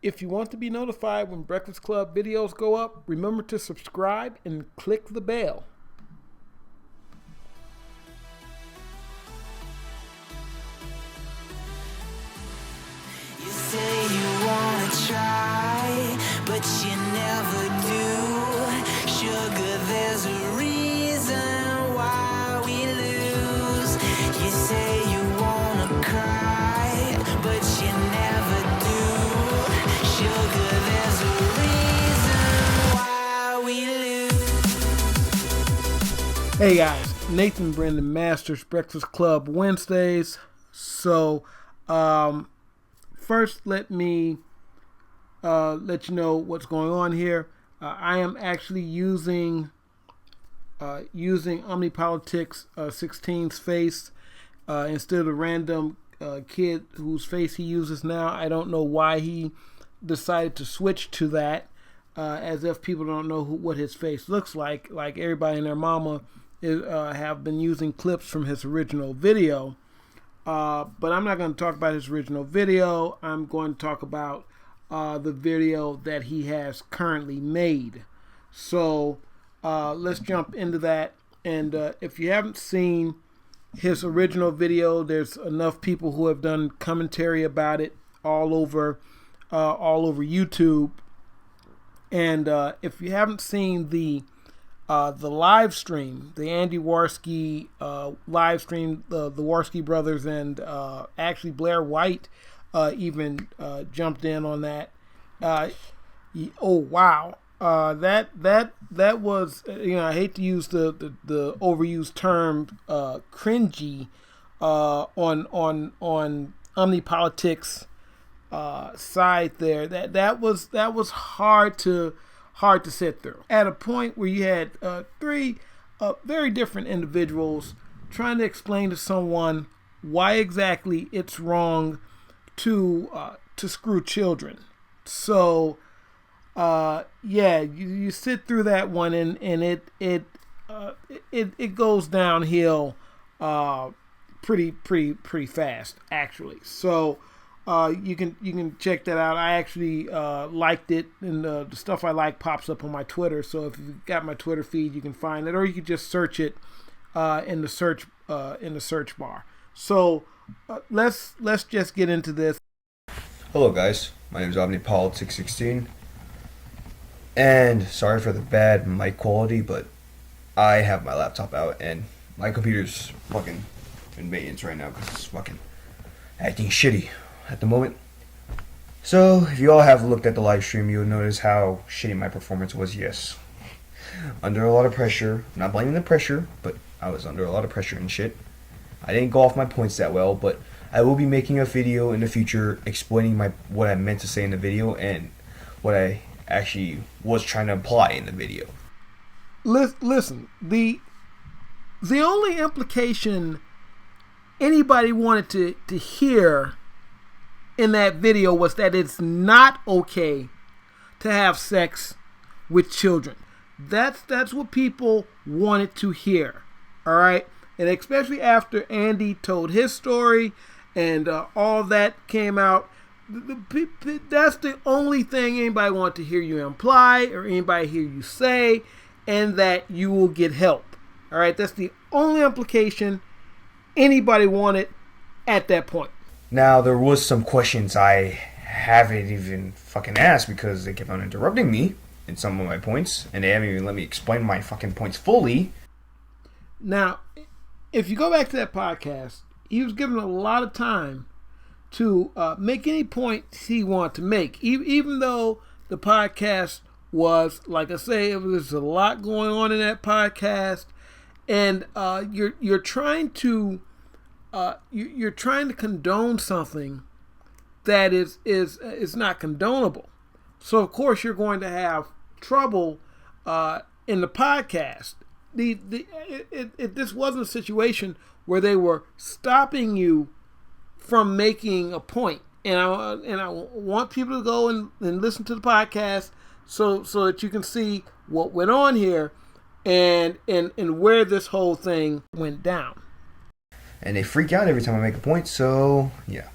If you want to be notified when Breakfast Club videos go up, remember to subscribe and click the bell. You say you wanna try, but you never do. Sugar, there's a reason why we lose. You say you wanna cry, but you never do. Sugar, there's a reason why we lose. Hey guys, Nathyn Brendan Masters, Breakfast Club Wednesdays. So, first let me let you know what's going on here. I am actually using OmniPolitics16's face instead of the random kid whose face he uses now. I don't know why he decided to switch to that, as if people don't know what his face looks like. Like everybody and their mama have been using clips from his original video. But I'm not going to talk about his original video. I'm going to talk about the video that he has currently made. So let's jump into that. And if you haven't seen his original video, there's enough people who have done commentary about it all over YouTube. And if you haven't seen the live stream, the Andy Warski live stream, the Warski brothers and actually Blaire White even jumped in on that. Oh wow, that was, I hate to use the overused term cringy on OmniPolitics side there. That was hard to sit through. At a point where you had three very different individuals trying to explain to someone why exactly it's wrong to screw children. So you sit through that one and it goes downhill pretty fast actually. So you can check that out. I actually liked it, and the stuff I like pops up on my Twitter. So if you've got my Twitter feed, you can find it, or you can just search it in the search bar. So let's just get into this. Hello guys, my name is OmniPolitics16, and sorry for the bad mic quality, but I have my laptop out and my computer's fucking in maintenance right now because it's fucking acting shitty at the moment. So if you all have looked at the live stream, you'll notice how shitty my performance was. Yes, under a lot of pressure. I'm not blaming the pressure, but I was under a lot of pressure and shit. I didn't go off my points that well, but I will be making a video in the future explaining what I meant to say in the video and what I actually was trying to imply in the video. Listen, the only implication anybody wanted to hear in that video was that it's not okay to have sex with children. That's what people wanted to hear. All right, and especially after Andy told his story and all that came out, that's the only thing anybody wanted to hear you imply or anybody hear you say, and that you will get help. All right, that's the only implication anybody wanted at that point. Now, there was some questions I haven't even fucking asked because they kept on interrupting me in some of my points, and they haven't even let me explain my fucking points fully. Now, if you go back to that podcast, he was given a lot of time to make any points he wanted to make, even though the podcast was, like I say, it was a lot going on in that podcast, and you're trying to condone something that is not condonable. So of course you're going to have trouble in the podcast. This wasn't a situation where they were stopping you from making a point. And I want people to go and listen to the podcast so that you can see what went on here and where this whole thing went down. And they freak out every time I make a point, so yeah.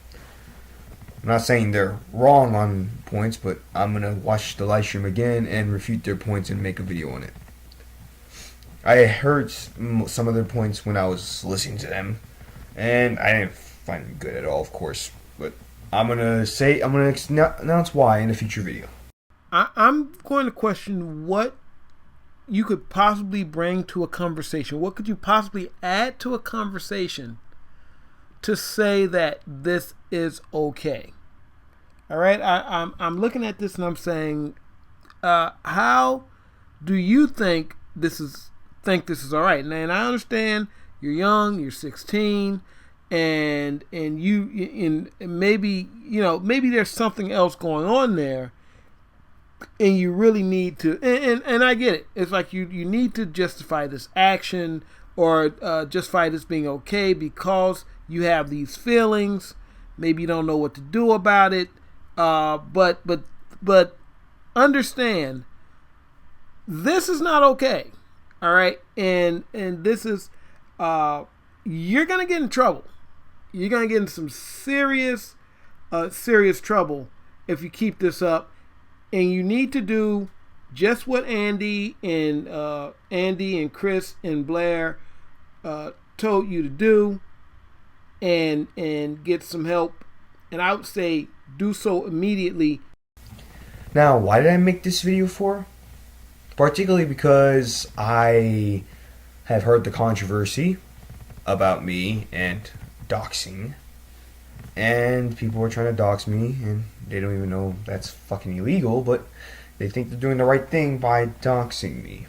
I'm not saying they're wrong on points, but I'm going to watch the live stream again and refute their points and make a video on it. I heard some of their points when I was listening to them, and I didn't find them good at all, of course. But I'm going to announce why in a future video. I'm going to question what you could possibly bring to a conversation. What could you possibly add to a conversation to say that this is okay? All right, I'm looking at this and I'm saying, how do you think this is all right? And I understand you're young, you're 16, and maybe there's something else going on there, and you really need to. And I get it. It's like you need to justify this action or justify this being okay because you have these feelings. Maybe you don't know what to do about it. But understand, this is not okay. All right, and this is you're gonna get in trouble. You're gonna get in some serious trouble if you keep this up. And you need to do just what Andy and Chris and Blaire told you to do, and get some help. And I would say do so immediately. Now, why did I make this video for? Particularly because I have heard the controversy about me and doxing. And people were trying to dox me, and they don't even know that's fucking illegal, but they think they're doing the right thing by doxing me.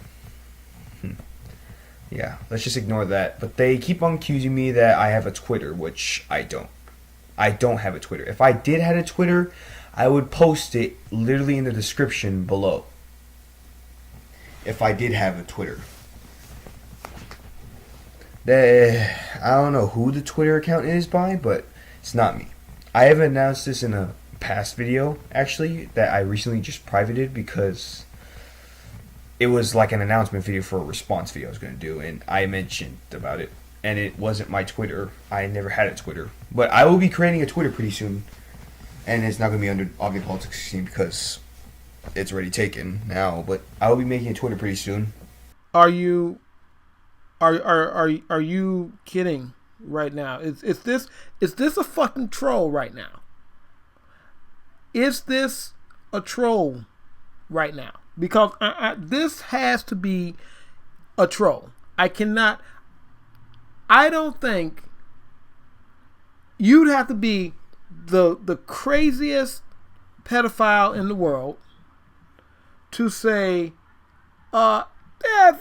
Yeah, let's just ignore that. But they keep on accusing me that I have a Twitter, which I don't. I don't have a Twitter. If I did have a Twitter, I would post it literally in the description below. If I did have a Twitter. I don't know who the Twitter account is by, but it's not me. I have announced this in a past video, actually, that I recently just privated because it was like an announcement video for a response video I was going to do, and I mentioned about it, and it wasn't my Twitter. I never had a Twitter. But I will be creating a Twitter pretty soon, and it's not going to be under OmniPolitics16 because it's already taken now, but I will be making a Twitter pretty soon. Are you kidding right now? Is this a fucking troll right now? Is this a troll right now? Because this has to be a troll. I don't think you'd have to be the craziest pedophile in the world to say, yeah,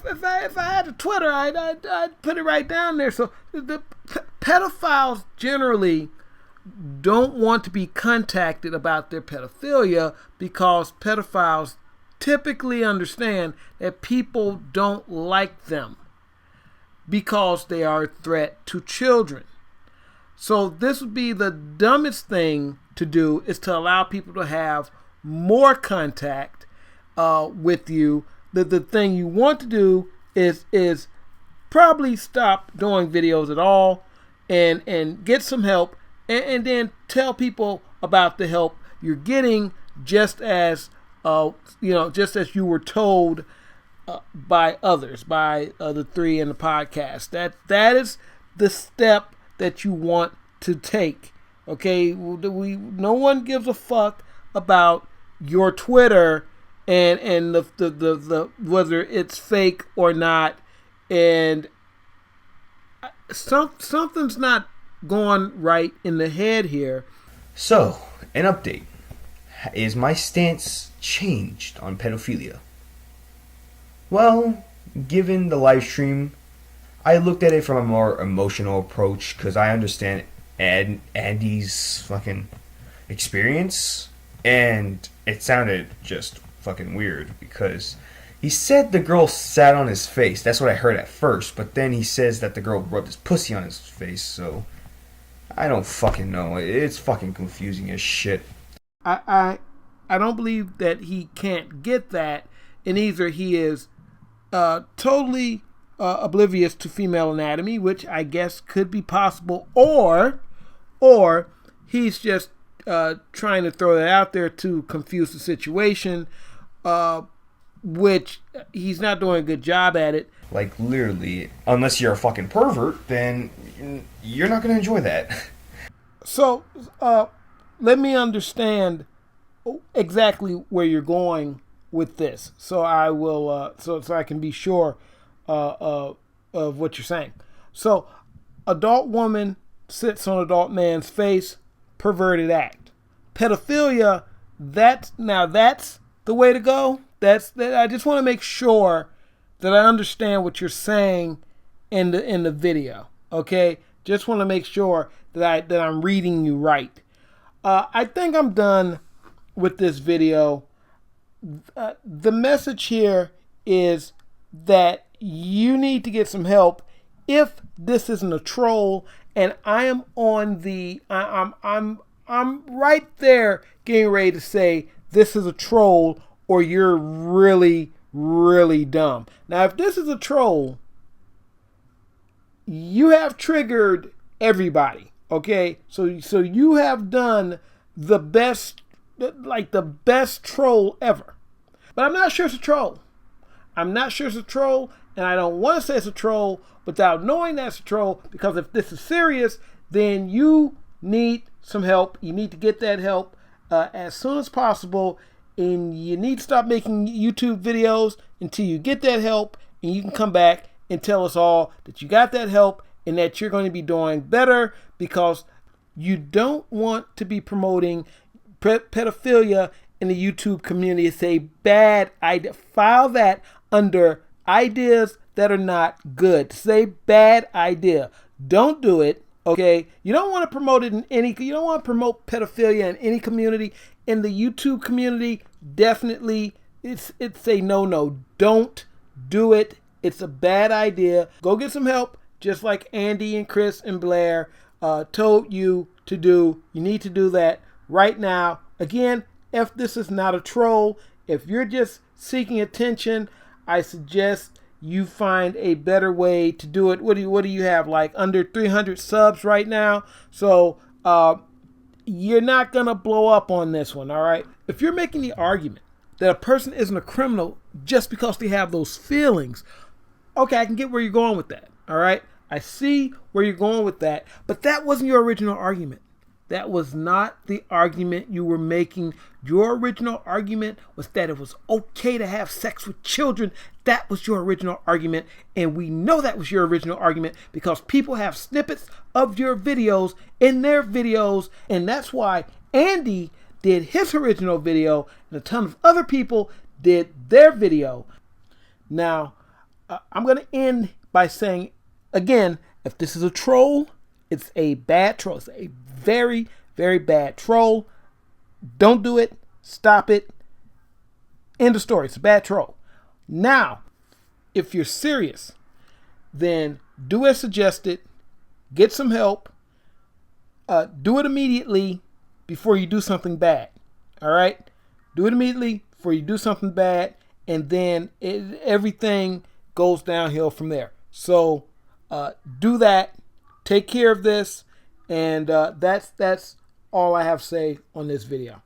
if I had a Twitter, I'd put it right down there. So the pedophiles generally don't want to be contacted about their pedophilia because pedophiles typically understand that people don't like them because they are a threat to children. So this would be the dumbest thing to do, is to allow people to have more contact with you. The thing you want to do is probably stop doing videos at all and get some help, and then tell people about the help you're getting, just as you were told by others, by the three in the podcast. That is the step that you want to take. Okay, no one gives a fuck about your Twitter and the whether it's fake or not, and something's not going right in the head here. So, an update. Is my stance changed on pedophilia? Well, given the live stream, I looked at it from a more emotional approach because I understand Andy's fucking experience, and it sounded just fucking weird because he said the girl sat on his face. That's what I heard at first, but then he says that the girl rubbed his pussy on his face, so I don't fucking know. It's fucking confusing as shit. I don't believe that he can't get that, and either he is totally oblivious to female anatomy, which I guess could be possible, or he's just trying to throw that out there to confuse the situation, which he's not doing a good job at it. Like, literally, unless you're a fucking pervert, then you're not going to enjoy that. So, let me understand exactly where you're going with this, so I will, so I can be sure of what you're saying. So, adult woman sits on adult man's face, perverted act. Pedophilia, that's the way to go. I just want to make sure that I understand what you're saying in the video. Okay, just want to make sure that I'm reading you right. I think I'm done with this video. The message here is that you need to get some help if this isn't a troll, and I am on the I'm right there getting ready to say this is a troll or you're really, really dumb. Now, if this is a troll, you have triggered everybody, okay? So you have done the best troll ever. But I'm not sure it's a troll. And I don't want to say it's a troll without knowing that's a troll, because if this is serious, then you need some help. You need to get that help as soon as possible, and you need to stop making YouTube videos until you get that help, and you can come back and tell us all that you got that help and that you're going to be doing better, because you don't want to be promoting pedophilia in the YouTube community. It's a bad idea. File that under ideas that are not good. Say bad idea. Don't do it. Okay, you don't want to promote it in any. You don't want to promote pedophilia in any community. In the YouTube community, definitely, it's a no. Don't do it. It's a bad idea. Go get some help, just like Andy and Chris and Blaire told you to do. You need to do that right now. Again, if this is not a troll, if you're just seeking attention, I suggest you find a better way to do it. What do you have, like under 300 subs right now? So you're not gonna blow up on this one, all right? If you're making the argument that a person isn't a criminal just because they have those feelings, okay, I can get where you're going with that, all right? I see where you're going with that, but that wasn't your original argument. That was not the argument you were making. Your original argument was that it was okay to have sex with children. That was your original argument, and we know that was your original argument because people have snippets of your videos in their videos, and that's why Andy did his original video and a ton of other people did their video. Now, I'm going to end by saying, again, if this is a troll, it's a bad troll. It's a very, very bad troll. Don't do it. Stop it. End of story. It's a bad troll. Now, if you're serious, then do as suggested. Get some help. Do it immediately before you do something bad. All right? Do it immediately before you do something bad, and then everything goes downhill from there. So do that. Take care of this. And that's all I have to say on this video.